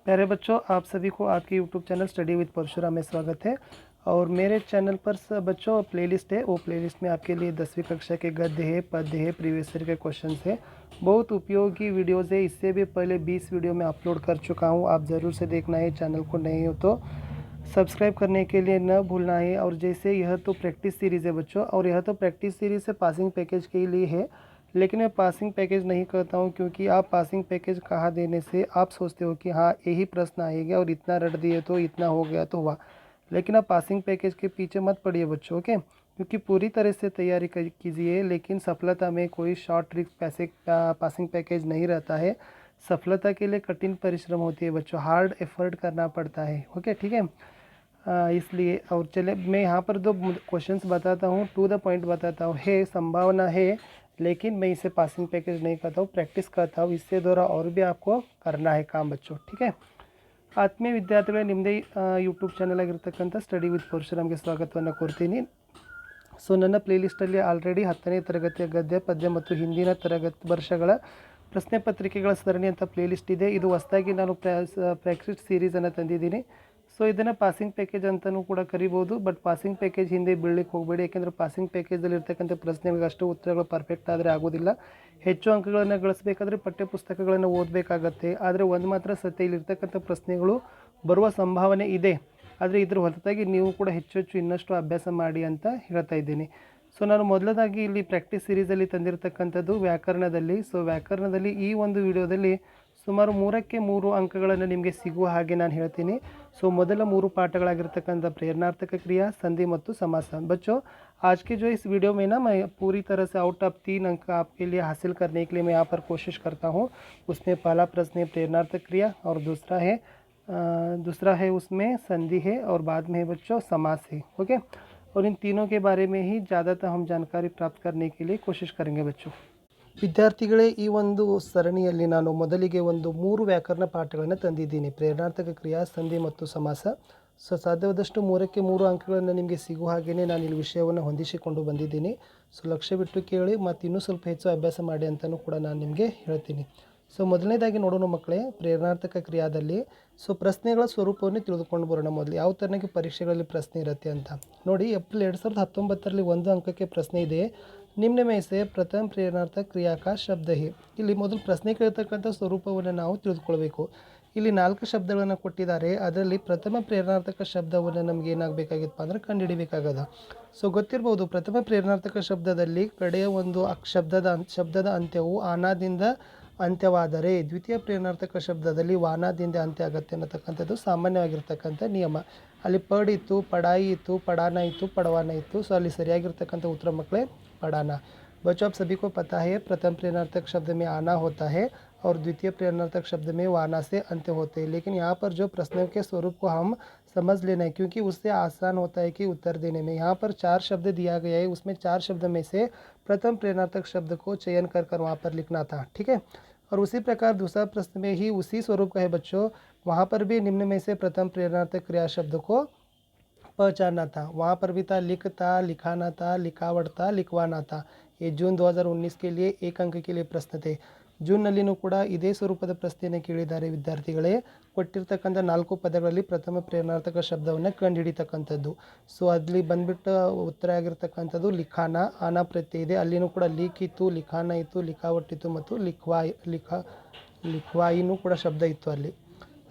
प्यारे बच्चों, आप सभी को आपके YouTube channel study with Parshuram में स्वागत है। और मेरे चैनल पर बच्चों प्लेलिस्ट है, वो प्लेलिस्ट में आपके लिए 10वीं कक्षा के गद्य है, पद्य है, प्रीवियस ईयर के क्वेश्चंस है। बहुत उपयोगी वीडियोज़ है। इससे भी पहले 20 वीडियो मैं अपलोड कर चुका हूँ, आप ज़रूर से देखना है। चैनल को नहीं हो तो सब्सक्राइब करने के लिए न भूलना है। और जैसे यह तो प्रैक्टिस सीरीज़ है बच्चों, और यह तो प्रैक्टिस सीरीज़ से पासिंग पैकेज के लिए है, लेकिन मैं पासिंग पैकेज नहीं करता हूँ, क्योंकि आप पासिंग पैकेज कहा देने से आप सोचते हो कि हाँ यही प्रश्न आएगा और इतना रट दिए तो इतना हो गया तो हुआ। लेकिन आप पासिंग पैकेज के पीछे मत पड़िए बच्चों, ओके। क्योंकि पूरी तरह से तैयारी कीजिए, लेकिन सफलता में कोई शॉर्ट ट्रिक पासिंग पैकेज नहीं रहता है। सफलता के लिए कठिन परिश्रम होती है बच्चों, हार्ड एफर्ट करना पड़ता है, ओके ठीक है। इसलिए और चले मैं यहाँ पर दो क्वेश्चंस बताता हूँ, टू द पॉइंट बताता हूँ। है संभावना है, लेकिन मैं इसे पासिंग पैकेज नहीं करता हूँ, प्रैक्टिस करता हूँ। इससे द्वारा और भी आपको करना है काम बच्चों, ठीक है। ಆತ್ಮೀಯ ವಿದ್ಯಾರ್ಥಿಗಳೇ, ನಿಮ್ಮದೇ ಯೂಟ್ಯೂಬ್ ಚಾನಲ್ ಆಗಿರ್ತಕ್ಕಂಥ ಸ್ಟಡಿ ವಿತ್ ಪರಶುರಾಮ್ಗೆ ಸ್ವಾಗತವನ್ನು ಕೋರ್ತೀನಿ. ಸೊ ನನ್ನ ಪ್ಲೇಲಿಸ್ಟಲ್ಲಿ ಆಲ್ರೆಡಿ 10ನೇ ತರಗತಿಯ ಗದ್ಯ, ಪದ್ಯ ಮತ್ತು ಹಿಂದಿನ ವರ್ಷಗಳ ಪ್ರಶ್ನೆ ಪತ್ರಿಕೆಗಳ ಸರಣಿ ಅಂತ ಪ್ಲೇಲಿಸ್ಟ್ ಇದೆ. ಇದು ಹೊಸದಾಗಿ ನಾನು ಪ್ರಾಕ್ಟೀಸ್ ಸೀರೀಸನ್ನು ತಂದಿದ್ದೀನಿ. ಸೊ ಇದನ್ನು ಪಾಸಿಂಗ್ ಪ್ಯಾಕೇಜ್ ಅಂತಲೂ ಕೂಡ ಕರಿಬೋದು. ಬಟ್ ಪಾಸಿಂಗ್ ಪ್ಯಾಕೇಜ್ ಹಿಂದೆ ಬೀಳಲಿಕ್ಕೆ ಹೋಗಬೇಡಿ, ಯಾಕೆಂದರೆ ಪಾಸಿಂಗ್ ಪ್ಯಾಕೇಜಲ್ಲಿ ಇರ್ತಕ್ಕಂಥ ಪ್ರಶ್ನೆಗಳಿಗೆ ಅಷ್ಟು ಉತ್ತರಗಳು ಪರ್ಫೆಕ್ಟ್ ಆದರೆ ಆಗೋದಿಲ್ಲ. ಹೆಚ್ಚು ಅಂಕಗಳನ್ನು ಗಳಿಸಬೇಕಾದ್ರೆ ಪಠ್ಯಪುಸ್ತಕಗಳನ್ನು ಓದಬೇಕಾಗತ್ತೆ. ಆದರೆ ಒಂದು ಮಾತ್ರ ಸತ್ಯ, ಇಲ್ಲಿರ್ತಕ್ಕಂಥ ಪ್ರಶ್ನೆಗಳು ಬರುವ ಸಂಭಾವನೆ ಇದೆ. ಆದರೆ ಇದ್ರ ಹೊರತಾಗಿ ನೀವು ಕೂಡ ಹೆಚ್ಚು ಇನ್ನಷ್ಟು ಅಭ್ಯಾಸ ಮಾಡಿ ಅಂತ ಹೇಳ್ತಾ ಇದ್ದೀನಿ. ಸೊ ನಾನು ಮೊದಲದಾಗಿ ಇಲ್ಲಿ ಪ್ರಾಕ್ಟೀಸ್ ಸೀರೀಸಲ್ಲಿ ತಂದಿರತಕ್ಕಂಥದ್ದು ವ್ಯಾಕರಣದಲ್ಲಿ. ಸೊ ವ್ಯಾಕರಣದಲ್ಲಿ ಈ ಒಂದು ವಿಡಿಯೋದಲ್ಲಿ ಸುಮಾರು 3ಕ್ಕೆ 3 ಅಂಕಗಳನ್ನು ನಿಮಗೆ ಸಿಗುವ ಹಾಗೆ ನಾನು ಹೇಳ್ತೀನಿ. ಸೊ ಮೊದಲ 3 ಪಾಠಗಳಾಗಿರ್ತಕ್ಕಂಥ प्रेरणार्थक क्रिया, संधि ಮತ್ತು समास। बच्चों आज के जो इस वीडियो में ना मैं पूरी तरह से आउट ऑफ 3 अंक आपके लिए हासिल करने के लिए मैं यहाँ पर कोशिश करता हूँ। उसमें पहला प्रश्न है प्रेरणार्थक क्रिया, और दूसरा है उसमें संधि है, और बाद में है बच्चों समास है, ओके। और इन तीनों के बारे में ही ज़्यादातर हम जानकारी प्राप्त करने के लिए कोशिश करेंगे बच्चों। ವಿದ್ಯಾರ್ಥಿಗಳೇ, ಈ ಒಂದು ಸರಣಿಯಲ್ಲಿ ನಾನು ಮೊದಲಿಗೆ ಒಂದು 3 ವ್ಯಾಕರಣ ಪಾಠಗಳನ್ನು ತಂದಿದ್ದೀನಿ, ಪ್ರೇರಣಾರ್ಥಕ ಕ್ರಿಯಾ, ಸಂಧಿ ಮತ್ತು ಸಮಾಸ. ಸೊ ಸಾಧ್ಯವಾದಷ್ಟು 3ಕ್ಕೆ 3 ಅಂಕಗಳನ್ನು ನಿಮಗೆ ಸಿಗುವ ಹಾಗೆಯೇ ನಾನು ಇಲ್ಲಿ ವಿಷಯವನ್ನು ಹೊಂದಿಸಿಕೊಂಡು ಬಂದಿದ್ದೀನಿ. ಸೊ ಲಕ್ಷ್ಯ ಬಿಟ್ಟು ಕೇಳಿ ಮತ್ತು ಇನ್ನೂ ಸ್ವಲ್ಪ ಹೆಚ್ಚು ಅಭ್ಯಾಸ ಮಾಡಿ ಅಂತಲೂ ಕೂಡ ನಾನು ನಿಮಗೆ ಹೇಳ್ತೀನಿ. ಸೊ ಮೊದಲನೇದಾಗಿ ನೋಡೋಣ ಮಕ್ಕಳೇ, ಪ್ರೇರಣಾರ್ಥಕ ಕ್ರಿಯಾದಲ್ಲಿ ಸೊ ಪ್ರಶ್ನೆಗಳ ಸ್ವರೂಪವನ್ನು ತಿಳಿದುಕೊಂಡು ಬರೋಣ. ಮೊದಲು ಯಾವ ಥರನಾಗಿ ಪರೀಕ್ಷೆಗಳಲ್ಲಿ ಪ್ರಶ್ನೆ ಇರುತ್ತೆ ಅಂತ ನೋಡಿ. ಏಪ್ರಿಲ್ 2019ರಲ್ಲಿ 1 ಅಂಕಕ್ಕೆ ಪ್ರಶ್ನೆ ಇದೆ, ನಿಮ್ನ में से प्रथम प्रेरणार्थक क्रिया का शब्द है. ಇಲ್ಲಿ ಮೊದಲು ಪ್ರಶ್ನೆ ಕೇಳ್ತಕ್ಕಂಥ ಸ್ವರೂಪವನ್ನು ನಾವು ತಿಳಿದುಕೊಳ್ಬೇಕು. ಇಲ್ಲಿ 4 ಶಬ್ದಗಳನ್ನು ಕೊಟ್ಟಿದ್ದಾರೆ, ಅದರಲ್ಲಿ ಪ್ರಥಮ ಪ್ರೇರಣಾರ್ಥಕ ಶಬ್ದವನ್ನು ನಮಗೆ ಏನಾಗಬೇಕಾಗಿತ್ತಪ್ಪ ಅಂದರೆ ಕಂಡುಹಿಡಿಬೇಕಾಗದ. ಸೊ ಗೊತ್ತಿರ್ಬೋದು, ಪ್ರಥಮ ಪ್ರೇರಣಾರ್ಥಕ ಶಬ್ದದಲ್ಲಿ ಕಡೆಯ ಒಂದು ಶಬ್ದದ ಅಂತ್ಯವು ಆನಾದಿಂದ ಅಂತ್ಯವಾದರೆ, ದ್ವಿತೀಯ ಪ್ರೇರಣಾರ್ಥಕ ಶಬ್ದದಲ್ಲಿ ವಾನಾದಿಂದ ಅಂತ್ಯ ಆಗುತ್ತೆ ಅನ್ನತಕ್ಕಂಥದ್ದು ಸಾಮಾನ್ಯವಾಗಿರ್ತಕ್ಕಂಥ ನಿಯಮ. ಅಲ್ಲಿ ಪಡ್ ಇತ್ತು, ಪಡಾಯಿ ಇತ್ತು, ಪಡಾನ ಇತ್ತು, ಪಡವಾನ ಇತ್ತು. ಸೊ ಅಲ್ಲಿ ಸರಿಯಾಗಿರ್ತಕ್ಕಂಥ ಉತ್ತರ ಮಕ್ಕಳೇ पढ़ाना। बच्चों आप सभी को पता है प्रथम प्रेरणार्थक शब्द में आना होता है और द्वितीय प्रेरणार्थक शब्द में वाना से अंत्य होते हैं। लेकिन यहाँ पर जो प्रश्नों के स्वरूप को हम समझ लेना है, क्योंकि उससे आसान होता है कि उत्तर देने में। यहाँ पर 4 शब्द दिया गया है, उसमें 4 शब्द में से प्रथम प्रेरणार्थक शब्द को चयन कर वहाँ पर लिखना था, ठीक है। और उसी प्रकार दूसरा प्रश्न में ही उसी स्वरूप का है बच्चों, वहाँ पर भी निम्न में से प्रथम प्रेरणार्थक क्रिया शब्द को पहचानना था। वहाँ पर भी था लिखता, लिखाना था, लिखावट था, लिखवाना था। ये जून 2019 के लिए 1 अंक के लिए प्रश्न थे. ಜೂನ್ನಲ್ಲಿನೂ ಕೂಡ ಇದೇ ಸ್ವರೂಪದ ಪ್ರಶ್ನೆಯನ್ನು ಕೇಳಿದ್ದಾರೆ ವಿದ್ಯಾರ್ಥಿಗಳೇ. ಕೊಟ್ಟಿರ್ತಕ್ಕಂಥ 4 ಪದಗಳಲ್ಲಿ ಪ್ರಥಮ ಪ್ರೇರಣಾರ್ಥಕ ಶಬ್ದವನ್ನು ಕಂಡುಹಿಡಿತಕ್ಕಂಥದ್ದು. ಸೊ ಅಲ್ಲಿ ಬಂದ್ಬಿಟ್ಟು ಉತ್ತರ ಆಗಿರ್ತಕ್ಕಂಥದ್ದು ಲಿಖಾನ, ಆನಾ ಪ್ರತ್ಯಯ ಇದೆ. ಅಲ್ಲಿನೂ ಕೂಡ ಲೀಕ್ ಇತ್ತು, ಲಿಖಾನ ಇತ್ತು, ಲಿಖಾವಟ್ಟಿತ್ತು ಮತ್ತು ಲಿಖ್ವಾಯಿನೂ ಕೂಡ ಶಬ್ದ ಇತ್ತು ಅಲ್ಲಿ.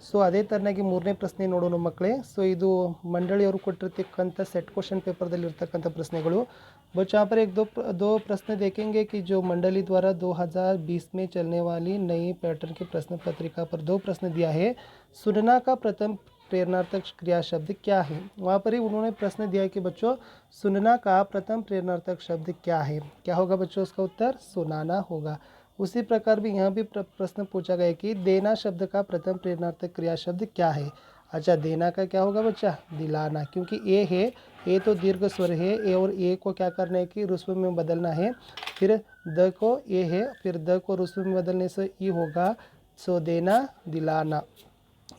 ಸೊ ಅದೇ ಥರನಾಗಿ 3ನೇ ಪ್ರಶ್ನೆ ನೋಡೋಣ ಮಕ್ಕಳೇ. ಸೊ ಇದು ಮಂಡಳಿಯವರು ಕೊಟ್ಟಿರ್ತಕ್ಕಂಥ सेट क्वेश्चन पेपरदಲ್ಲಿರ್ತಕ್ಕಂಥ ಪ್ರಶ್ನೆಗಳು. बच्चों यहाँ पर एक दो प्रश्न देखेंगे कि जो मंडली द्वारा 2020 में चलने वाली नई पैटर्न की प्रश्न पत्रिका पर 2 प्रश्न दिया है। सुनना का प्रथम प्रेरणार्थक क्रिया शब्द क्या है? वहाँ पर ही उन्होंने प्रश्न दिया है कि बच्चों सुनना का प्रथम प्रेरणार्थक शब्द क्या है? क्या होगा बच्चों उसका उत्तर? सुनाना होगा। उसी प्रकार भी यहाँ भी प्रश्न पूछा गया कि देना शब्द का प्रथम प्रेरणार्थक क्रिया शब्द क्या है? अच्छा, देना का क्या होगा बच्चा? दिलाना, क्योंकि ए है, ए तो दीर्घ स्वर है, ए और ए को क्या करना है कि रुस्व में बदलना है। फिर द को ए है, फिर द को रुस्व में बदलने से ई होगा। सो देना, दिलाना।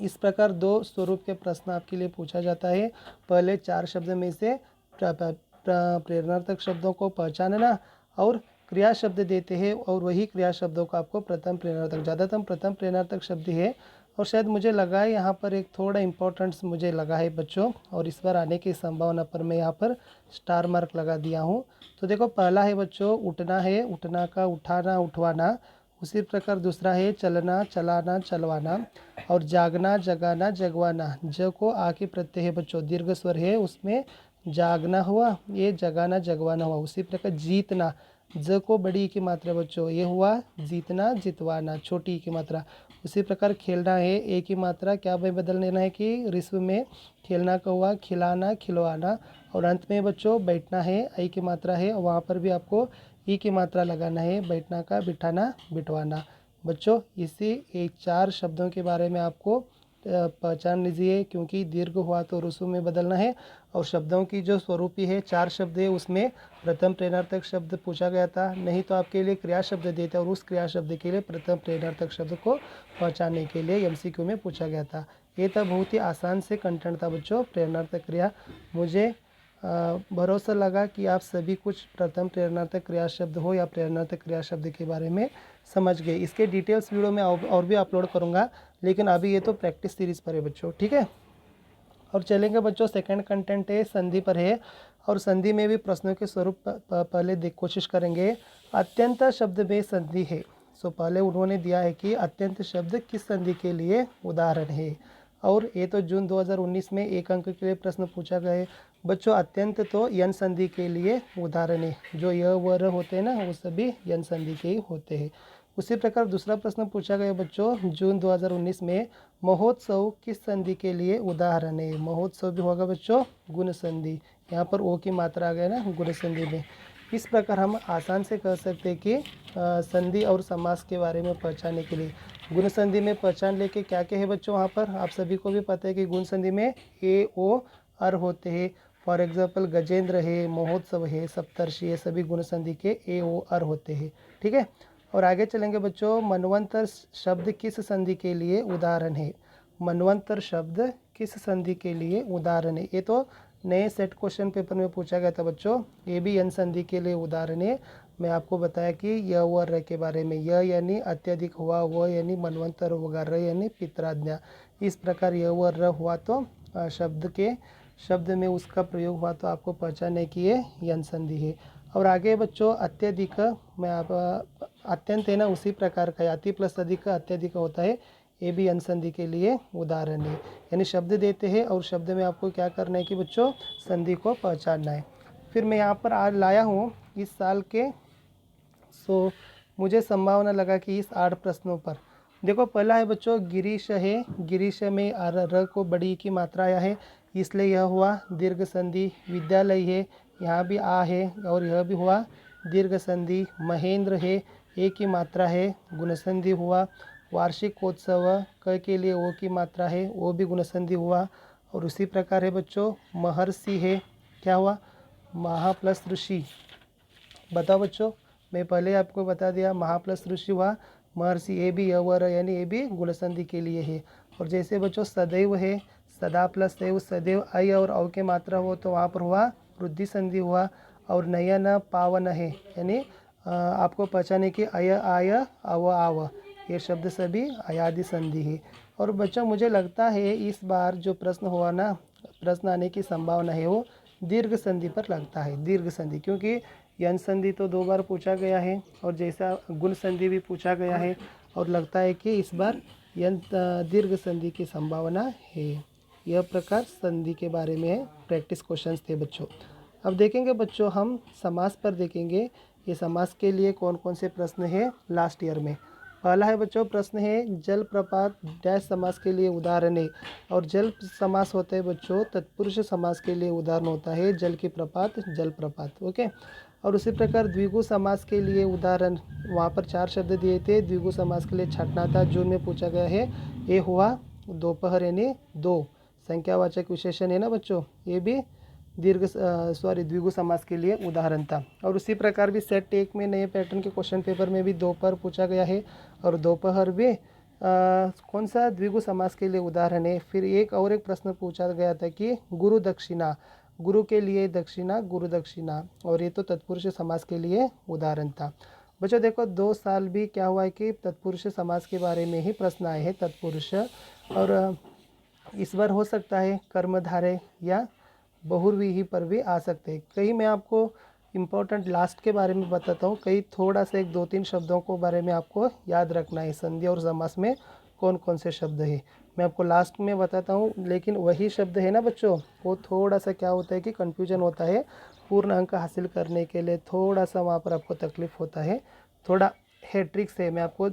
इस प्रकार 2 स्वरूप के प्रश्न आपके लिए पूछा जाता है। पहले 4 शब्द में से प्रेरणार्थक शब्दों को पहचानना और क्रिया शब्द देते हैं, और वही क्रिया शब्दों को आपको प्रथम प्रेरणार्थक, ज़्यादातर प्रथम प्रेरणार्थक शब्द है और शायद मुझे लगा है यहाँ पर एक थोड़ा इम्पोर्टेंस मुझे लगा है बच्चों, और इस बार आने की संभावना पर मैं यहाँ पर स्टार मार्क लगा दिया हूँ। तो देखो पहला है बच्चों उठना है, उठना का उठाना उठवाना। उसी प्रकार दूसरा है चलना चलाना चलवाना। और जागना जगाना जगवाना। ज को आ के प्रत्यय है बच्चों, दीर्घ स्वर है उसमें जागना हुआ, ये जगाना जगवाना हुआ। उसी प्रकार जीतना, ज को बड़ी की मात्रा बच्चों, ये हुआ जीतना जितवाना, छोटी की मात्रा। उसी प्रकार खेलना है, एक ही मात्रा, क्या भाई बदल लेना है कि रिस्व में खेलना का हुआ खिलाना खिलवाना। और अंत में बच्चों बैठना है, आई की मात्रा है, वहाँ पर भी आपको ई की मात्रा लगाना है, बैठना का बिठाना बिठवाना। बच्चों इसी एक 4 शब्दों के बारे में आपको पहचान लीजिए, क्योंकि दीर्घ हुआ तो रुसु में बदलना है। और शब्दों की जो स्वरूपी है 4 शब्द है, उसमें प्रथम प्रेरणार्थक शब्द पूछा गया था, नहीं तो आपके लिए क्रिया शब्द देते और उस क्रिया शब्द के लिए प्रथम प्रेरणार्थक शब्द को पहचानने के लिए एमसीक्यू में पूछा गया था। ये था बहुत ही आसान से कंटेंट था बच्चों, प्रेरणार्थक क्रिया। मुझे भरोसा लगा कि आप सभी कुछ प्रथम प्रेरणार्थक क्रिया शब्द हो या प्रेरणार्थक क्रिया शब्द के बारे में समझ गए। इसके डिटेल्स वीडियो में और भी अपलोड करूँगा, लेकिन अभी ये तो प्रैक्टिस सीरीज़ पर है बच्चों, ठीक है। और चलेंगे बच्चों, सेकंड कंटेंट है संधि पर है, और संधि में भी प्रश्नों के स्वरूप पहले देख कोशिश करेंगे। अत्यंत शब्द में संधि है। सो पहले उन्होंने दिया है कि अत्यंत शब्द किस संधि के लिए उदाहरण है, और ये तो जून 2019 में 1 अंक के लिए प्रश्न पूछा गया है बच्चों। अत्यंत तो यन संधि के लिए उदाहरण है, जो य व र होते हैं ना, वो सभी यन संधि के ही होते हैं। उसी प्रकार दूसरा प्रश्न पूछा गया बच्चों जून 2019 में, महोत्सव किस संधि के लिए उदाहरण है। महोत्सव भी होगा बच्चों गुण संधि, यहाँ पर ओ की मात्रा आ गया ना गुण संधि में। इस प्रकार हम आसान से कह सकते हैं कि संधि और समास के बारे में पहचानने के लिए गुण संधि में पहचान लेके क्या क्या है बच्चों, वहाँ पर आप सभी को भी पता है कि गुण संधि में ए ओ अर होते हैं। फॉर एग्जाम्पल गजेंद्र है, महोत्सव है, सप्तर्षि, ये सभी गुण संधि के ए ओ अर होते हैं, ठीक है। और आगे चलेंगे बच्चों, मनवंतर शब्द किस संधि के लिए उदाहरण है। मनवंतर शब्द किस संधि के लिए उदाहरण है, ये तो नए सेट क्वेश्चन पेपर में पूछा गया था बच्चों। ये भी यन संधि के लिए उदाहरण है। मैं आपको बताया कि य व र के बारे में, य यानी अत्यधिक हुआ, व यानी मनवंतर होगा, र यानी पितराज्ञा। इस प्रकार य व र हुआ तो शब्द में उसका प्रयोग हुआ तो आपको पहचानने की ये यन संधि है। और आगे बच्चों अत्यधिक, मैं आप अत्यंत है ना उसी प्रकार का, अति प्लस अधिक अत्यधिक होता है, ये भी यन संधि के लिए उदाहरण है। यानी शब्द देते हैं और शब्द में आपको क्या करना है कि बच्चों संधि को पहचानना है। फिर मैं यहाँ पर आज लाया हूँ इस साल के, मुझे संभावना लगा कि इस 8 प्रश्नों पर देखो। पहला है बच्चों गिरीश है, गिरीश में र को बड़ी की मात्रा आया है, इसलिए यह हुआ दीर्घ संधि। विद्यालय है, यहाँ भी आ है और यह भी हुआ दीर्घ संधि। महेंद्र है, एक की मात्रा है, गुण संधि हुआ। वार्षिकोत्सव क के लिए ओ की मात्रा है, वो भी गुण संधि हुआ। और उसी प्रकार है बच्चों महर्षि है, क्या हुआ महा प्लस ऋषि। बताओ बच्चों, मैं पहले आपको बता दिया महा प्लस ऋषि हुआ। महर्षि ए भी य यानी ए भी गुण संधि के लिए है। और जैसे बच्चों सदैव है, सदा प्लस दैव, सदैव आई और अव के मात्रा हो तो वहाँ पर हुआ वृद्धि संधि हुआ। और नयन पावन है, यानी आपको पहचाने कि अय आय अव आव, ये शब्द सभी अयादि संधि है। और बच्चों मुझे लगता है इस बार जो प्रश्न हुआ ना, प्रश्न आने की संभावना है वो दीर्घ संधि पर लगता है, दीर्घ संधि, क्योंकि यन संधि तो 2 बार पूछा गया है और जैसा गुण संधि भी पूछा गया है, और लगता है कि इस बार यन दीर्घ संधि की संभावना है। यह प्रकार संधि के बारे में प्रैक्टिस क्वेश्चंस थे बच्चों। अब देखेंगे बच्चों हम समास पर देखेंगे, ये समास के लिए कौन कौन से प्रश्न है लास्ट ईयर में। पहला है बच्चों प्रश्न है जलप्रपात डैश समास के लिए उदाहरण है। और जल समास होता है बच्चों तत्पुरुष समास के लिए उदाहरण होता है जल की प्रपात जलप्रपात, ओके। और उसी प्रकार द्विगु समास के लिए उदाहरण, वहाँ पर 4 शब्द दिए थे। द्विगु समास के लिए छटना था, जून में पूछा गया है। ये हुआ दोपहर यानी 2, संख्यावाचक विशेषण है ना बच्चों, ये भी द्विगु समास के लिए उदाहरण था। और उसी प्रकार भी सेट 1 में नए पैटर्न के क्वेश्चन पेपर में भी दोपहर पूछा गया है, और दोपहर भी कौन सा द्विगु समास के लिए उदाहरण है। फिर एक प्रश्न पूछा गया था कि गुरु दक्षिणा, गुरु के लिए दक्षिणा, गुरु दक्षिणा, और ये तो तत्पुरुष समास के लिए उदाहरण था। बच्चों देखो 2 साल भी क्या हुआ है कि तत्पुरुष समास के बारे में ही प्रश्न आए हैं तत्पुरुष। और इस बार हो सकता है कर्मधारय या बहुव्रीहि पर भी आ सकते हैं। कहीं मैं आपको इम्पोर्टेंट लास्ट के बारे में बताता हूँ, कहीं थोड़ा सा 1-2-3 शब्दों को बारे में आपको याद रखना है, संधि और समास में कौन कौन से शब्द है मैं आपको लास्ट में बताता हूँ। लेकिन वही शब्द है ना बच्चों, वो थोड़ा सा क्या होता है कि कन्फ्यूजन होता है, पूर्ण अंक हासिल करने के लिए थोड़ा सा वहाँ पर आपको तकलीफ़ होता है, थोड़ा है ट्रिक से मैं आपको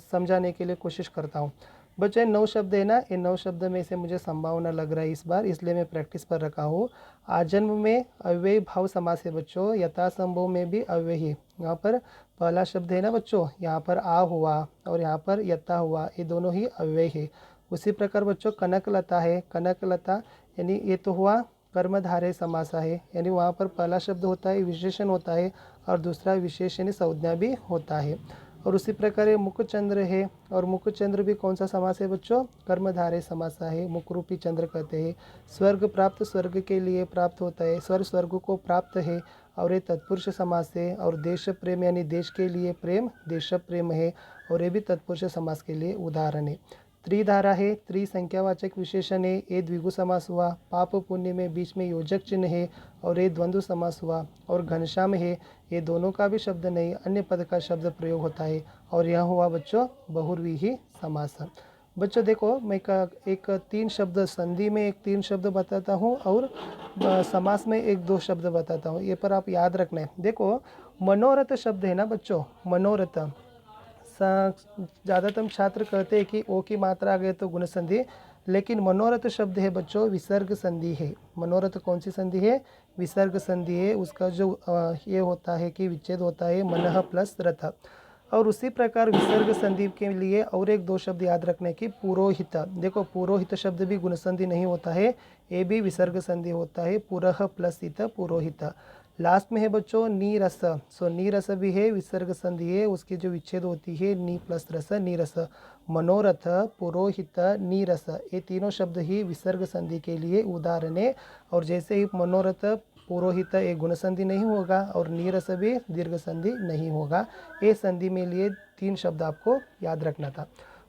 समझाने के लिए कोशिश करता हूँ। बच्चों ये 9 शब्द है ना, ये 9 शब्द में से मुझे संभावना लग रहा है इस बार, इसलिए मैं प्रैक्टिस पर रखा हूँ। आजन्म में अव्ययी भाव समास है बच्चों, यथासंभव में भी अव्ययी। यहाँ पर पहला शब्द है ना बच्चों, यहाँ पर आ हुआ और यहाँ पर यथा हुआ, ये दोनों ही अव्यय है। उसी प्रकार बच्चों कनकलता है, कनकलता यानी ये तो हुआ कर्मधारय समास है, यानी वहाँ पर पहला शब्द होता है विशेषण होता है और दूसरा विशेष यानी संज्ञा भी होता है। और उसी प्रकार ये मुखचंद्र है, और मुखचंद्र भी कौन सा समास है बच्चों, कर्मधारय समास है, मुख रूपी चंद्र कहते हैं। स्वर्ग प्राप्त, स्वर्ग के लिए प्राप्त होता है, स्वर्ग को प्राप्त है, और ये तत्पुरुष समास है। और देश प्रेम यानी देश के लिए प्रेम, देश प्रेम है, और ये भी तत्पुरुष समास के लिए उदाहरण है। त्रिधारा है, त्रि संख्यावाचक विशेषण है, ये द्विगु समास हुआ। पाप पुण्य में बीच में योजक चिन्ह है, और ये द्वंद्व समास हुआ। और घनश्याम है, ये दोनों का भी शब्द नहीं, अन्य पद का शब्द प्रयोग होता है, और यह हुआ बच्चों बहुव्रीहि समास। बच्चों देखो मैं एक 3 शब्द संधि में 3 शब्द बताता हूँ, और समास में 1-2 शब्द बताता हूँ, ये पर आप याद रखना है। देखो मनोरथ शब्द है ना बच्चों, मनोरथ ज़्यादातर छात्र कहते हैं कि ओ की मात्रा आ गए तो गुण संधि, लेकिन मनोरथ शब्द है बच्चों विसर्ग संधि है। मनोरथ कौन सी संधि है, विसर्ग संधि है। उसका जो ये होता है कि विच्छेद होता है मनः प्लस रथ। और उसी प्रकार विसर्ग संधि के लिए और 1-2 शब्द याद रखने की, पुरोहित। देखो पुरोहित शब्द भी गुण संधि नहीं होता है, ये भी विसर्ग संधि होता है, पुरः प्लस हित पुरोहित। लास्ट में है बच्चों नीरस, सो नीरस भी है विसर्ग संधि है, उसकी जो विच्छेद होती है नी प्लस रस, नीरस। मनोरथ, पुरोहित, नीरस, ये तीनों शब्द ही विसर्ग संधि के लिए उदाहरण है। और जैसे ही मनोरथ पुरोहित एक गुण संधि नहीं होगा, और नीरस भी दीर्घ संधि नहीं होगा। ये संधि में लिए 3 शब्द आपको याद रखना था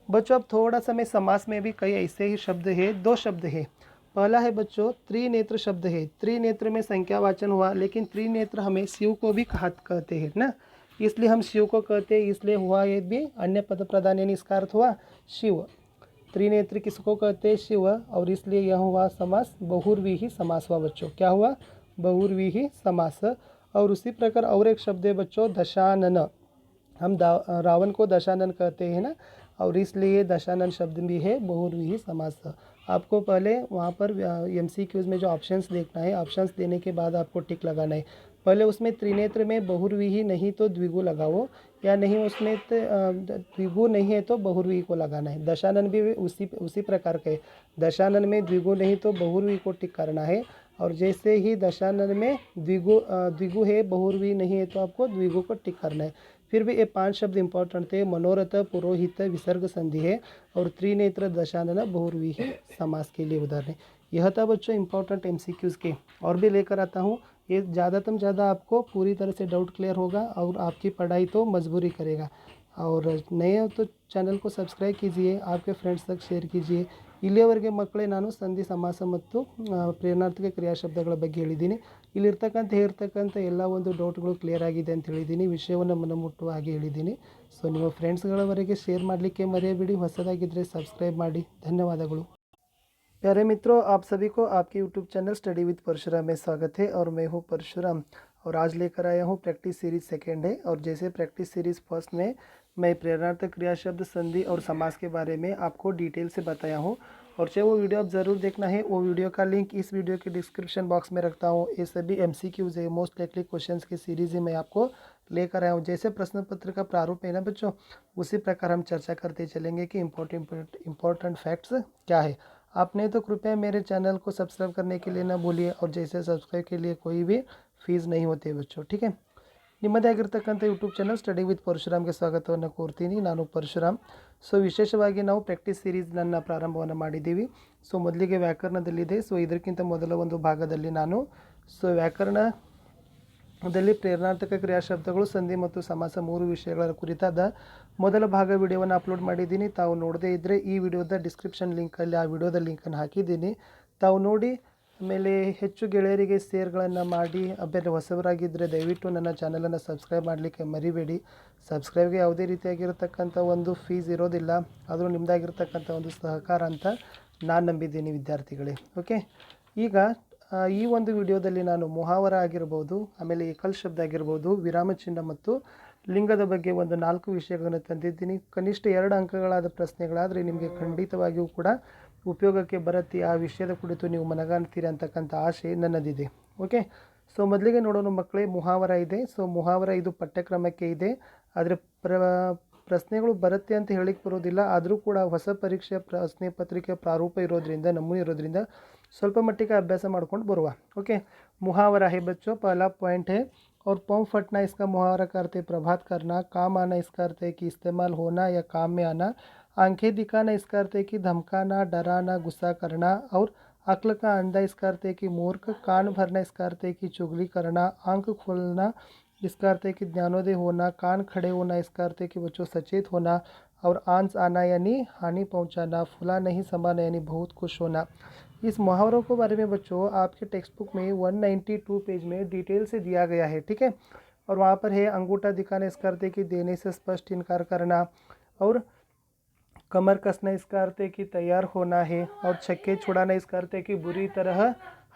बच्चों। अब थोड़ा सा मैं समास में भी कई ऐसे ही शब्द है, 2 शब्द है। पहला है बच्चों त्रिनेत्र शब्द है, त्रिनेत्र में संख्यावाचन हुआ, लेकिन त्रिनेत्र हमें शिव को भी कहते हैं ना, इसलिए हम शिव को कहते हैं, इसलिए हुआ ये भी अन्य पद प्रधान, यानी इसका अर्थ हुआ शिव। त्रिनेत्र किसको कहते हैं, शिव, और इसलिए यह हुआ समास बहुव्रीहि समास हुआ बच्चों। क्या हुआ, बहुव्रीहि समास। और उसी प्रकार और एक शब्द है बच्चों दशानन, हम रावण को दशानन कहते हैं ना, और इसलिए दशानन शब्द भी है बहुव्रीहि समास। आपको पहले वहाँ पर MCQs में जो ऑप्शंस देखना है, ऑप्शंस देने के बाद आपको टिक लगाना है। पहले उसमें त्रिनेत्र में बहुव्रीहि नहीं तो द्विगु लगाओ, या नहीं उसमें द्विगु नहीं है तो बहुव्रीहि को लगाना है। दशानन भी उसी प्रकार के, दशानन में द्विगु नहीं तो बहुव्रीहि को टिक करना है। और जैसे ही दशानन में द्विगु है, बहुव्रीहि नहीं है तो आपको द्विगु को टिक करना है। फिर भी ये 5 शब्द इंपॉर्टेंट थे, मनोरथ, पुरोहित, विसर्ग संधि है, और त्रिनेत्र, दशानन, बहुव्रीहि समास के लिए उदाहरण है। यह था बच्चों इंपॉर्टेंट MCQs के, और भी लेकर आता हूँ। ये ज़्यादातर ज़्यादा आपको पूरी तरह से डाउट क्लियर होगा, और आपकी पढ़ाई तो मजबूरी करेगा। और नए हो तो चैनल को सब्सक्राइब कीजिए, आपके फ्रेंड्स तक शेयर कीजिए। ಇಲ್ಲಿಯವರೆಗೆ ಮಕ್ಕಳೇ ನಾನು ಸಂಧಿ ಸಮಾಸ ಮತ್ತು ಪ್ರೇರಣಾರ್ಥಕ ಕ್ರಿಯಾಶಬ್ದಗಳ ಬಗ್ಗೆ ಹೇಳಿದ್ದೀನಿ. ಇಲ್ಲಿರ್ತಕ್ಕಂಥ ಎಲ್ಲ ಒಂದು ಡೌಟ್ಗಳು ಕ್ಲಿಯರ್ ಆಗಿದೆ ಅಂತ ಹೇಳಿದ್ದೀನಿ, ವಿಷಯವನ್ನು ಮನಮುಟ್ಟುವ ಹಾಗೆ ಹೇಳಿದ್ದೀನಿ. ಸೊ ನಿಮ್ಮ ಫ್ರೆಂಡ್ಸ್ಗಳವರೆಗೆ ಶೇರ್ ಮಾಡಲಿಕ್ಕೆ ಮರೆಯಬೇಡಿ, ಹೊಸದಾಗಿದ್ದರೆ ಸಬ್ಸ್ಕ್ರೈಬ್ ಮಾಡಿ. ಧನ್ಯವಾದಗಳು. प्यारे मित्रों, आप सभी को आपके YouTube channel study with Parshuram में स्वागत है, और मैं हूँ परशुराम, और आज लेकर आया हूँ प्रैक्टिस सीरीज सेकेंड है। और जैसे प्रैक्टिस सीरीज फर्स्ट में मैं प्रेरणार्थक क्रिया शब्द, संधि और समास के बारे में आपको डिटेल से बताया हूँ, और चाहे वो वीडियो आप ज़रूर देखना है, वो वीडियो का लिंक इस वीडियो के डिस्क्रिप्शन बॉक्स में रखता हूँ। ये सभी MCQs है, मोस्ट लाइकली क्वेश्चंस की सीरीज़ ही मैं आपको लेकर आया हूँ। जैसे प्रश्न पत्र का प्रारूप है ना बच्चों, उसी प्रकार हम चर्चा करते चलेंगे कि इम्पोर्टेंट फैक्ट्स क्या है। आपने तो कृपया मेरे चैनल को सब्सक्राइब करने के लिए ना भूलिए, और जैसे सब्सक्राइब के लिए कोई भी ಫೀಸ್ नहीं होते बच्चों, ठीक है। ನಿಮ್ಮದೇ ಆಗಿರ್ತಕ್ಕಂಥ ಯೂಟ್ಯೂಬ್ ಚಾನಲ್ ಸ್ಟಡಿ ವಿತ್ ಪರಶುರಾಮ್ಗೆ ಸ್ವಾಗತವನ್ನು ಕೋರ್ತೀನಿ. ನಾನು ಪರಶುರಾಮ್. ಸೊ ವಿಶೇಷವಾಗಿ ನಾವು ಪ್ರಾಕ್ಟೀಸ್ ಸೀರೀಸ್ನನ್ನು ಪ್ರಾರಂಭವನ್ನು ಮಾಡಿದ್ದೀವಿ. ಸೊ ಮೊದಲಿಗೆ ವ್ಯಾಕರಣದಲ್ಲಿದೆ. ಸೊ ಇದಕ್ಕಿಂತ ಮೊದಲ ಒಂದು ಭಾಗದಲ್ಲಿ ನಾನು ವ್ಯಾಕರಣ ದಲ್ಲಿ ಪ್ರೇರಣಾರ್ಥಕ ಕ್ರಿಯಾಶಬ್ದಗಳು ಸಂಧಿ ಮತ್ತು ಸಮಾಸ 3 ವಿಷಯಗಳ ಕುರಿತಾದ ಮೊದಲ ಭಾಗ ವಿಡಿಯೋವನ್ನು ಅಪ್ಲೋಡ್ ಮಾಡಿದ್ದೀನಿ. ತಾವು ನೋಡದೇ ಇದ್ದರೆ ಈ ವಿಡಿಯೋದ ಡಿಸ್ಕ್ರಿಪ್ಷನ್ ಲಿಂಕಲ್ಲಿ ಆ ವಿಡಿಯೋದ ಲಿಂಕನ್ನು ಹಾಕಿದ್ದೀನಿ, ತಾವು ನೋಡಿ. ಆಮೇಲೆ ಹೆಚ್ಚು ಗೆಳೆಯರಿಗೆ ಶೇರ್ಗಳನ್ನು ಮಾಡಿ. ಆಮೇಲೆ ಹೊಸಬರಾಗಿದ್ದರೆ ದಯವಿಟ್ಟು ನನ್ನ ಚಾನಲನ್ನು ಸಬ್ಸ್ಕ್ರೈಬ್ ಮಾಡಲಿಕ್ಕೆ ಮರಿಬೇಡಿ. ಸಬ್ಸ್ಕ್ರೈಬ್ಗೆ ಯಾವುದೇ ರೀತಿಯಾಗಿರತಕ್ಕಂಥ ಒಂದು ಫೀಸ್ ಇರೋದಿಲ್ಲ, ಆದರೂ ನಿಮ್ಮದಾಗಿರ್ತಕ್ಕಂಥ ಒಂದು ಸಹಕಾರ ಅಂತ ನಾನು ನಂಬಿದ್ದೀನಿ ವಿದ್ಯಾರ್ಥಿಗಳೇ. ಓಕೆ, ಈಗ ಈ ಒಂದು ವಿಡಿಯೋದಲ್ಲಿ ನಾನು ಮುಹಾವರ ಆಗಿರ್ಬೋದು, ಆಮೇಲೆ ಏಕಲ್ ಶಬ್ದ ಆಗಿರ್ಬೋದು, ವಿರಾಮ ಚಿಹ್ನ ಮತ್ತು ಲಿಂಗದ ಬಗ್ಗೆ ಒಂದು 4 ವಿಷಯಗಳನ್ನು ತಂದಿದ್ದೀನಿ. ಕನಿಷ್ಠ 2 ಅಂಕಗಳಾದ ಪ್ರಶ್ನೆಗಳಾದರೆ ನಿಮಗೆ ಖಂಡಿತವಾಗಿಯೂ ಕೂಡ ಉಪಯೋಗಕ್ಕೆ ಬರುತ್ತೆ. ಆ ವಿಷಯದ ಕುರಿತು ನೀವು ಮನಗಾಣ್ತೀರಿ ಅಂತಕ್ಕಂಥ ಆಶೆ ನನ್ನದಿದೆ. ಓಕೆ, ಸೊ ಮೊದಲಿಗೆ ನೋಡೋಣ ಮಕ್ಕಳೇ, ಮುಹಾವರ ಇದೆ. ಸೊ ಮುಹಾವರ ಇದು ಪಠ್ಯಕ್ರಮಕ್ಕೆ ಇದೆ, ಆದರೆ ಪ್ರಶ್ನೆಗಳು ಬರುತ್ತೆ ಅಂತ ಹೇಳಿಕ್ಕೆ ಬರೋದಿಲ್ಲ. ಆದರೂ ಕೂಡ ಹೊಸ ಪರೀಕ್ಷೆ ಪ್ರಶ್ನೆ ಪತ್ರಿಕೆ ಪ್ರಾರೂಪ ಇರೋದ್ರಿಂದ, ನಮೂನೆ ಇರೋದ್ರಿಂದ ಸ್ವಲ್ಪ ಮಟ್ಟಿಗೆ अभ्यास ಮಾಡ್ಕೊಂಡು ಬರುವ. ओके, मुहावरा है बच्चों, पहला पॉइंट है। और पॉम फटना इसका मुहावरा करते प्रभात करना, काम आना इसका अर्थ है कि इस्तेमाल होना या काम में आना, आंखें दिखाना इसका अर्थ है कि धमकाना, डराना, गुस्सा करना, और अक्ल का अंधा इसका अर्थ है कि मूर्ख, कान भरना इसका अर्थ है कि चुगली करना, आंख खोलना इसका अर्थ है कि ज्ञानोदय होना, कान खड़े होना इसका अर्थ है कि बच्चों सचेत होना, और आंच आना यानी हानि पहुंचाना, फुला नहीं समाना यानी बहुत खुश होना। इस मुहावरों के बारे में बच्चों आपके टेक्स्ट बुक में 192 पेज में डिटेल से दिया गया है, ठीक है। और वहाँ पर है अंगूठा दिखाना इसका अर्थ है कि देने से स्पष्ट इनकार करना, और कमर कसना इसका अर्थ है कि तैयार होना है, और छक्के छुड़ाना इसका अर्थ है कि बुरी तरह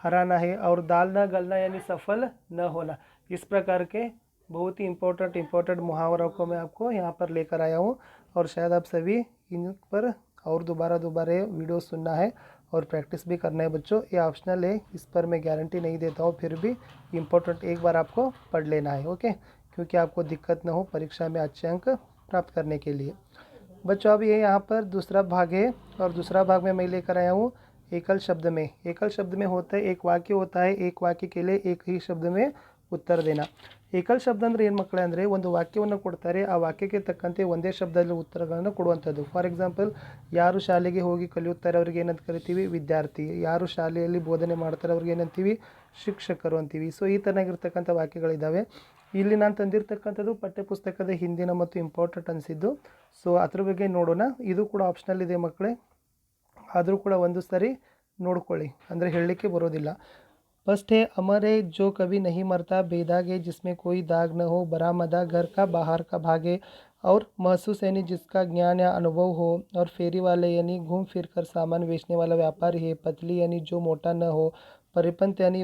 हराना है, और दाल न गलना यानी सफल न होना। इस प्रकार के बहुत ही इम्पोर्टेंट मुहावरों को मैं आपको यहाँ पर लेकर आया हूँ, और शायद आप सभी इन पर और दोबारा वीडियो सुनना है और प्रैक्टिस भी करना है बच्चों। ये ऑप्शनल है, इस पर मैं गारंटी नहीं देता हूँ, फिर भी इम्पोर्टेंट एक बार आपको पढ़ लेना है। ओके, क्योंकि आपको दिक्कत न हो परीक्षा में अच्छे अंक प्राप्त करने के लिए। बच्चों अब ये यहाँ पर दूसरा भाग है, और दूसरा भाग में मैं लेकर आया हूँ एकल शब्द में। एकल शब्द में होता है, एक वाक्य होता है, एक वाक्य के लिए एक ही शब्द में उत्तर देना। ಏಕಲ್ ಶಬ್ದ ಅಂದರೆ ಏನು ಮಕ್ಕಳೇ ಅಂದರೆ, ಒಂದು ವಾಕ್ಯವನ್ನು ಕೊಡ್ತಾರೆ, ಆ ವಾಕ್ಯಕ್ಕೆ ತಕ್ಕಂತೆ ಒಂದೇ ಶಬ್ದದಲ್ಲಿ ಉತ್ತರಗಳನ್ನು ಕೊಡುವಂಥದ್ದು. ಫಾರ್ ಎಕ್ಸಾಂಪಲ್, ಯಾರು ಶಾಲೆಗೆ ಹೋಗಿ ಕಲಿಯುತ್ತಾರೆ ಅವ್ರಿಗೆ ಏನಂತ ಕರಿತೀವಿ? ವಿದ್ಯಾರ್ಥಿ. ಯಾರು ಶಾಲೆಯಲ್ಲಿ ಬೋಧನೆ ಮಾಡ್ತಾರೆ ಅವ್ರಿಗೆ ಏನಂತೀವಿ? ಶಿಕ್ಷಕರು ಅಂತೀವಿ. ಸೊ ಈ ಥರನಾಗಿರ್ತಕ್ಕಂಥ ವಾಕ್ಯಗಳಿದ್ದಾವೆ. ಇಲ್ಲಿ ನಾನು ತಂದಿರ್ತಕ್ಕಂಥದ್ದು ಪಠ್ಯಪುಸ್ತಕದ ಹಿಂದಿನ ಮತ್ತು ಇಂಪಾರ್ಟೆಂಟ್ ಅನಿಸಿದ್ದು. ಸೊ ಅದ್ರ ಬಗ್ಗೆ ನೋಡೋಣ. ಇದು ಕೂಡ ಆಪ್ಷನಲ್ ಇದೆ ಮಕ್ಕಳೇ, ಆದರೂ ಕೂಡ ಒಂದು ಸರಿ ನೋಡ್ಕೊಳ್ಳಿ, ಅಂದರೆ ಹೇಳಲಿಕ್ಕೆ ಬರೋದಿಲ್ಲ. फर्स्ट है, अमर है जो कभी नहीं मरता, बेदाग है जिसमें कोई दाग न हो, बरामदा घर का बाहर का भागे, और महसूस यानी जिसका ज्ञान या अनुभव हो, और फेरी वाले यानी घूम फिर कर सामान बेचने वाला व्यापारी है, पतली यानी जो मोटा न हो, परिपंथ यानी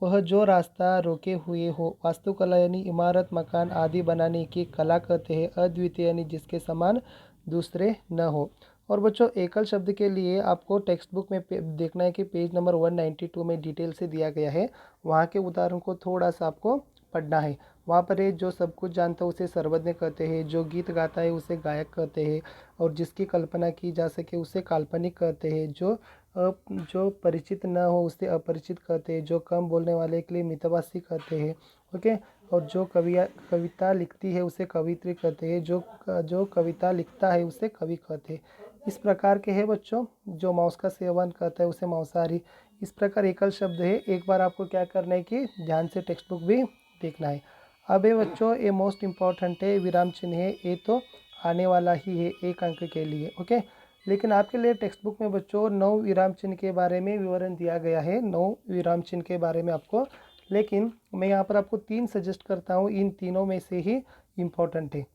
वह जो रास्ता रोके हुए हो, वास्तुकला यानी इमारत मकान आदि बनाने की कला कहते हैं, अद्वितीय यानी जिसके समान दूसरे न हो। और बच्चों एकल शब्द के लिए आपको टेक्स्ट बुक में देखना है कि पेज नंबर 192 में डिटेल से दिया गया है, वहाँ के उदाहरण को थोड़ा सा आपको पढ़ना है। वहाँ पर है जो सब कुछ जानता है उसे सर्वज्ञ कहते हैं, जो गीत गाता है उसे गायक कहते हैं, और जिसकी कल्पना की जा सके उसे काल्पनिक कहते हैं, जो परिचित न हो उसे अपरिचित कहते हैं, जो कम बोलने वाले के लिए मितभाषी कहते हैं। ओके, और जो कविता लिखती है उसे कवित्री कहते हैं, जो कविता लिखता है उसे कवि कहते हैं। इस प्रकार के है बच्चों। जो मांस का सेवन करता है उसे मांसाहारी। इस प्रकार एकल शब्द है। एक बार आपको क्या करना है कि ध्यान से टेक्स्ट बुक भी देखना है। अब ये बच्चों ये मोस्ट इम्पॉर्टेंट है, विराम चिन्ह है, ये तो आने वाला ही है 1 अंक के लिए। ओके, लेकिन आपके लिए टेक्स्ट बुक में बच्चों 9 विराम चिन्ह के बारे में विवरण दिया गया है, 9 विराम चिन्ह के बारे में आपको। लेकिन मैं यहाँ पर आपको 3 सजेस्ट करता हूँ, इन तीनों में से ही इम्पॉर्टेंट है।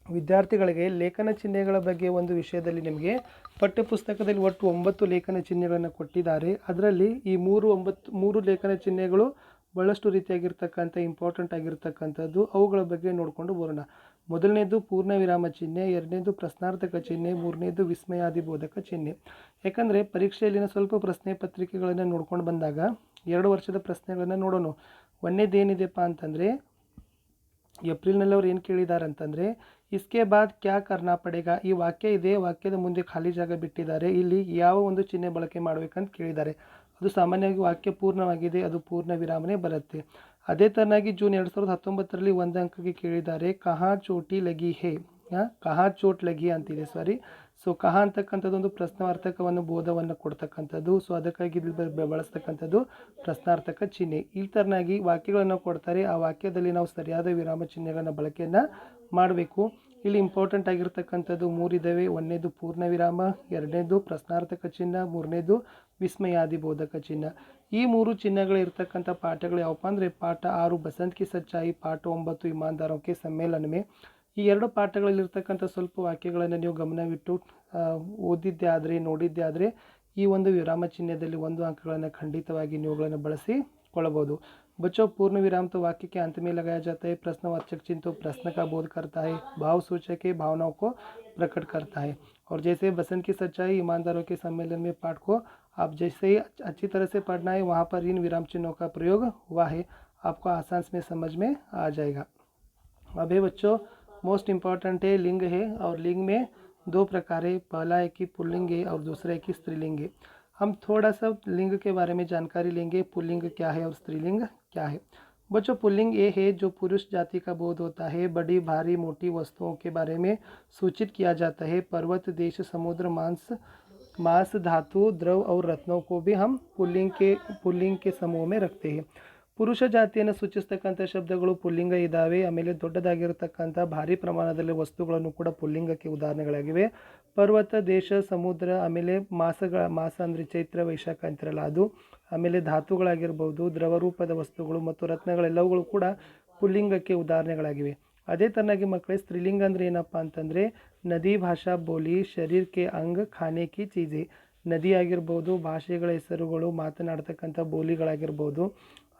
ವಿದ್ಯಾರ್ಥಿಗಳಿಗೆ ಲೇಖನ ಚಿಹ್ನೆಗಳ ಬಗ್ಗೆ ಒಂದು ವಿಷಯದಲ್ಲಿ ನಿಮಗೆ ಪಠ್ಯಪುಸ್ತಕದಲ್ಲಿ ಒಟ್ಟು 9 ಲೇಖನ ಚಿಹ್ನೆಗಳನ್ನು ಕೊಟ್ಟಿದ್ದಾರೆ. ಅದರಲ್ಲಿ ಈ 3 ಲೇಖನ ಚಿಹ್ನೆಗಳು ಬಹಳಷ್ಟು ರೀತಿಯಾಗಿರ್ತಕ್ಕಂಥ ಇಂಪಾರ್ಟೆಂಟ್ ಆಗಿರ್ತಕ್ಕಂಥದ್ದು. ಅವುಗಳ ಬಗ್ಗೆ ನೋಡಿಕೊಂಡು ಬರೋಣ. ಮೊದಲನೇದು ಪೂರ್ಣ ವಿರಾಮ ಚಿಹ್ನೆ, ಎರಡನೇದು ಪ್ರಶ್ನಾರ್ಥಕ ಚಿಹ್ನೆ, ಮೂರನೇದು ವಿಸ್ಮಯಾದಿ ಬೋಧಕ ಚಿಹ್ನೆ. ಯಾಕಂದರೆ ಪರೀಕ್ಷೆಯಲ್ಲಿನ ಸ್ವಲ್ಪ ಪ್ರಶ್ನೆ ಪತ್ರಿಕೆಗಳನ್ನು ನೋಡ್ಕೊಂಡು ಬಂದಾಗ 2 ವರ್ಷದ ಪ್ರಶ್ನೆಗಳನ್ನು ನೋಡೋಣ. ಒಂದನೇದೇನಿದೆಪ್ಪ ಅಂತಂದರೆ, ಏಪ್ರಿಲ್ನಲ್ಲಿ ಅವ್ರು ಏನು ಕೇಳಿದ್ದಾರೆ ಅಂತಂದರೆ, ಇಸ್ಕೆ ಬಾದ್ ಕ್ಯಾ ಕರ್ನಾ ಪಡೆಗಾ. ಈ ವಾಕ್ಯ ಇದೆ, ವಾಕ್ಯದ ಮುಂದೆ ಖಾಲಿ ಜಾಗ ಬಿಟ್ಟಿದ್ದಾರೆ, ಇಲ್ಲಿ ಯಾವ ಒಂದು ಚಿಹ್ನೆ ಬಳಕೆ ಮಾಡಬೇಕಂತ ಕೇಳಿದ್ದಾರೆ. ಅದು ಸಾಮಾನ್ಯವಾಗಿ ವಾಕ್ಯ ಪೂರ್ಣವಾಗಿದೆ, ಅದು ಪೂರ್ಣ ವಿರಾಮನೇ ಬರುತ್ತೆ. ಅದೇ ಥರನಾಗಿ ಜೂನ್ 2019ರಲ್ಲಿ 1 ಅಂಕಕ್ಕೆ ಕೇಳಿದ್ದಾರೆ, ಕಹಾ ಚೋಟಿ ಲಗಿ ಹೇ, ಕಹಾ ಚೋಟ್ ಲಗಿ ಅಂತಿದೆ, ಸೊ ಕಹ ಅಂತಕ್ಕಂಥದ್ದು ಒಂದು ಪ್ರಶ್ನಾರ್ಥಕವನ್ನು ಬೋಧವನ್ನು ಕೊಡ್ತಕ್ಕಂಥದ್ದು. ಸೊ ಅದಕ್ಕಾಗಿ ಇಲ್ಲಿ ಬಳಸ್ತಕ್ಕಂಥದ್ದು ಪ್ರಶ್ನಾರ್ಥಕ ಚಿಹ್ನೆ. ಈ ಥರನಾಗಿ ವಾಕ್ಯಗಳನ್ನು ಕೊಡ್ತಾರೆ, ಆ ವಾಕ್ಯದಲ್ಲಿ ನಾವು ಸರಿಯಾದ ವಿರಾಮ ಚಿಹ್ನೆಗಳನ್ನು ಬಳಕೆಯನ್ನು ಮಾಡಬೇಕು. ಇಲ್ಲಿ ಇಂಪಾರ್ಟೆಂಟ್ ಆಗಿರ್ತಕ್ಕಂಥದ್ದು 3 ಇದ್ದಾವೆ. ಒಂದನೇದು ಪೂರ್ಣ ವಿರಾಮ, ಎರಡನೇದು ಪ್ರಶ್ನಾರ್ಥಕ ಚಿಹ್ನ, ಮೂರನೇದು ವಿಸ್ಮಯಾದಿ ಬೋಧಕ ಚಿಹ್ನ. ಈ 3 ಚಿಹ್ನೆಗಳು ಇರ್ತಕ್ಕಂಥ ಪಾಠಗಳು ಯಾವಪ್ಪ ಅಂದರೆ ಪಾಠ 6 ಬಸಂತ್ ಕಿ ಸಚ್ಚಾಯಿ, ಪಾಠ 9 ಇಮಾನ್ದಾರೋं के सम्मेलन में. ಈ ಎರಡು ಪಾಠಗಳಲ್ಲಿರ್ತಕ್ಕಂಥ ಸ್ವಲ್ಪ ವಾಕ್ಯಗಳನ್ನು ನೀವು ಗಮನವಿಟ್ಟು ಓದಿದ್ದೇ ಆದರೆ, ನೋಡಿದ್ದೇ ಆದರೆ ಈ ಒಂದು ವಿರಾಮ ಚಿಹ್ನೆಯಲ್ಲಿ 1 ಅಂಕಗಳನ್ನು ಖಂಡಿತವಾಗಿ ನೀವುಗಳನ್ನು ಬಳಸಿಕೊಳ್ಳಬಹುದು. बच्चों पूर्ण विराम तो वाक्य के अंत में लगाया जाता है. प्रश्नवाचक चिन्ह तो प्रश्न का बोध करता है. भाव सूचक भावनाओं को प्रकट करता है. और जैसे बसंत की सच्चाई, ईमानदारों के सम्मेलन में पाठ को आप जैसे ही अच्छी तरह से पढ़ना है, वहाँ पर इन विराम चिन्हों का प्रयोग हुआ है, आपको आसान में समझ में आ जाएगा. अब है बच्चों मोस्ट इम्पॉर्टेंट है लिंग है, और लिंग में 2 प्रकार है. पहला है कि पुल्लिंग है और दूसरा है कि स्त्रीलिंग है. हम थोड़ा सा लिंग के बारे में जानकारी लेंगे. पुल्लिंग क्या है और स्त्रीलिंग क्या है. बच्चों पुल्लिंग ये है जो पुरुष जाति का बोध होता है. बड़ी भारी मोटी वस्तुओं के बारे में सूचित किया जाता है. पर्वत, देश, समुद्र, मांस, धातु, द्रव और रत्नों को भी हम पुल्लिंग के समूह में रखते हैं. ಪುರುಷ ಜಾತಿಯನ್ನು ಸೂಚಿಸ್ತಕ್ಕಂಥ ಶಬ್ದಗಳು ಪುಲ್ಲಿಂಗ ಇದ್ದಾವೆ. ಆಮೇಲೆ ದೊಡ್ಡದಾಗಿರತಕ್ಕಂಥ ಭಾರಿ ಪ್ರಮಾಣದಲ್ಲಿ ವಸ್ತುಗಳನ್ನು ಕೂಡ ಪುಲ್ಲಿಂಗಕ್ಕೆ ಉದಾಹರಣೆಗಳಾಗಿವೆ. ಪರ್ವತ, ದೇಶ, ಸಮುದ್ರ, ಆಮೇಲೆ ಮಾಸ ಅಂದರೆ ಚೈತ್ರ, ವೈಶಾಖ ಅಂತಿರಲ್ಲ ಅದು, ಆಮೇಲೆ ಧಾತುಗಳಾಗಿರ್ಬೋದು, ದ್ರವರೂಪದ ವಸ್ತುಗಳು ಮತ್ತು ರತ್ನಗಳೆಲ್ಲವುಗಳು ಕೂಡ ಪುಲ್ಲಿಂಗಕ್ಕೆ ಉದಾಹರಣೆಗಳಾಗಿವೆ. ಅದೇ ತರನಾಗಿ ಮಕ್ಕಳೇ ಸ್ತ್ರೀಲಿಂಗ ಅಂದರೆ ಏನಪ್ಪ ಅಂತಂದರೆ ನದಿ, ಭಾಷಾ, ಬೋಲಿ, ಶರೀರ ಕೆ ಅಂಗ, ಖಾನೆ ಕಿ ಚೀಜೆ. ನದಿ ಆಗಿರ್ಬೋದು, ಭಾಷೆಗಳ ಹೆಸರುಗಳು, ಮಾತನಾಡ್ತಕ್ಕಂಥ ಬೋಲಿಗಳಾಗಿರ್ಬೋದು,